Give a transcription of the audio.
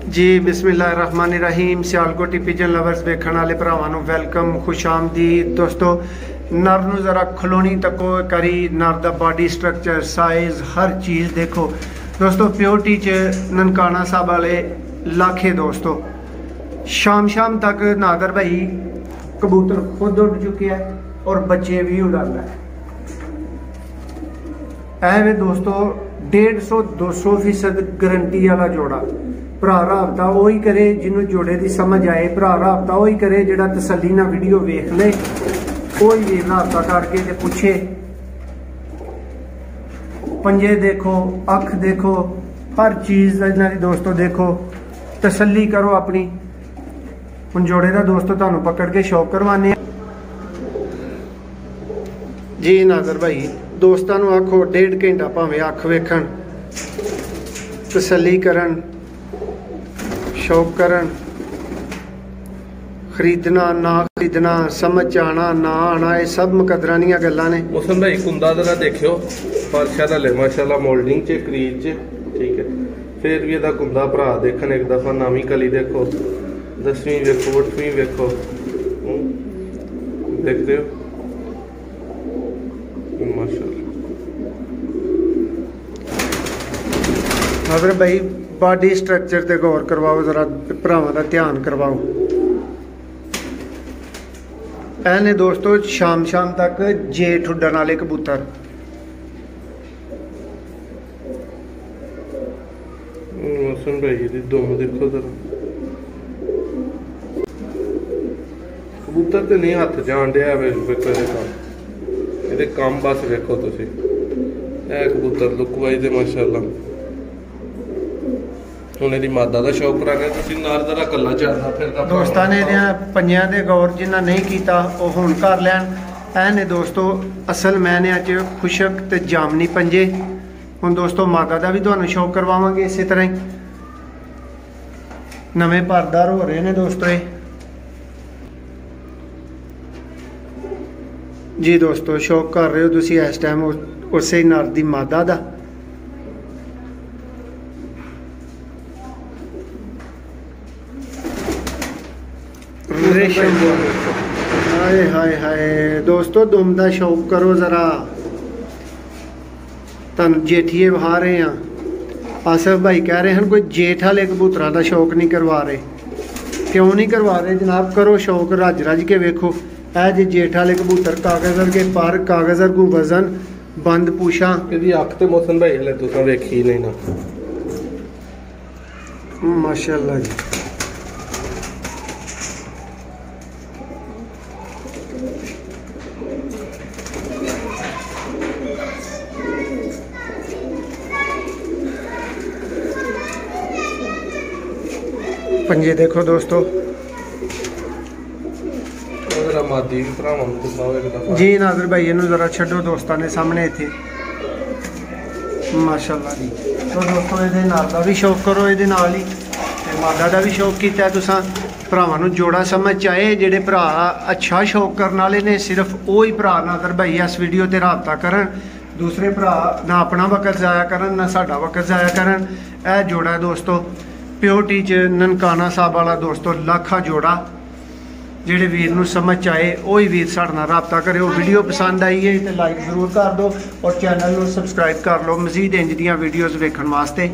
जी बिस्मिल्लाहिर्रहमानिर्रहीम। Sialkoti pigeon lovers वेखण वाले भरावां नूं वेलकम, खुश आमदीद। दोस्तों नर नूं जरा खलोनी तको करी, नर दा बॉडी स्ट्रक्चर, साइज़, हर चीज़ देखो दोस्तों। प्योरिटी च ननकाना साहब वाले लाखे दोस्तों। शाम तक नादर भाई कबूतर खुद उड़ चुके हैं और बच्चे भी उड़ाता है। ऐ दोस्तों 150-200% गारंटी वाला जोड़ा। भरा राबता वही करे जिन्होंने जोड़े की समझ आए, भरा राबता वही करे जो तसली ना वीडियो वेख ले, कोई भी राबता करके ते पूछे। पंजे देखो, अख देखो, हर चीज़ इन्हां दी दोस्तों देखो, तसली करो अपनी। हुण जोड़े का दोस्तों तुहानूं पकड़ के शौक करवाने जी। नादर भाई दोस्तों नूं आखो 1.5 घंटा भावें अख वेखण, तसली करन, शौक करन। खरीदना ना खरीदना, समझ आना ना आना, ये सब मुकदरा दीयां गल्लां ने। मोहसिन भाई कुंदा जरा देखियो, फर्शा दा माशाल्लाह मोल्डिंग च क्रीज च, ठीक है। फिर भी ਇਹਦਾ कुंदा भरा देखन एक दफा, नवी कली देखो, 10वीं देखो, 8वीं देखो, देखते हो माशाल्लाह। अगर भाई बॉडी स्ट्रक्चर ते गौर करवाओ, जरा भरावां दा ध्यान करवाओ। ऐने दोस्तों शाम तक जेठ उड्डण वाले कबूतर। मोहसिन भाई दी दुम देखो जरा, कबूतर ते नहीं हथ जान दिया ये काम बस वेखो तुसी। ए कबूतर लुक वाइज माशाल्लाह। हुण इहदी मादा दा शौक करांगे, तुसी नार जरा कल्ला चलदा फिरदा। दोस्तां ने इहदियां पंजियां दे गौर जिन्ना नहीं कीता वो हुण कर लैन। ऐ ने दोस्तों असल मैनिया च खुशक ते जामनी पंजे। हुण दोस्तों मादा दा भी तुहानूं शौक करवावांगे इसे तरह ही। नवें परदार हो रहे ने दोस्तों ये जी। दोस्तों शौक कर रहे हो तुसी इस टाइम उस नर दी मादा दा। हाय हाय हाय दोस्तों दुम दा शौक करो जरा। तन जेठिए बहा रहे हैं। आसिफ भाई कह रहे हैं कोई जेठ वाले कबूतरा का शौक नहीं करवा रहे। क्यों नहीं करवा रहे जनाब? करो शौक, रज रज के वेखो। ऐ जे जेठ वाले कबूतर, कागज़र के पर, कागज़र को वजन, बंद पूछा। ਇਹਦੀ ਅੱਖ ਤੇ मोहसिन भाई हले तुसां वेखी नहीं ना माशाल्लाह जी। पंजे देखो दोस्तों जी। नादर भाई इनू जरा छड्डो दोस्तों ने सामने इत्थे माशाल्लाह जी। तो दोस्तों ये नर का भी शौक करो, ये नाल ही मादा का भी शौक किया तुसां। भरावां नूं जोड़ा समझ आए, जेडे भरा अच्छा शौक करने वाले ने, सिर्फ वो ही भरा नादर भाई इस वीडियो ते राबता करन। दूसरे भरा ना अपना वक्त जाया करन ना साडा वक्त जाया करन। यह जोड़ा है दोस्तों प्योरिटी च ननकाना साहब वाला दोस्तों लाखा जोड़ा। जेडे वीर नूं समझ आए वही वीर साडे नाल राबता करो। वीडियो पसंद आई है तो लाइक जरूर कर दो और चैनल नूं सबसक्राइब कर लो मजीद इंज दियां वीडियोज़ वेखण वास्ते।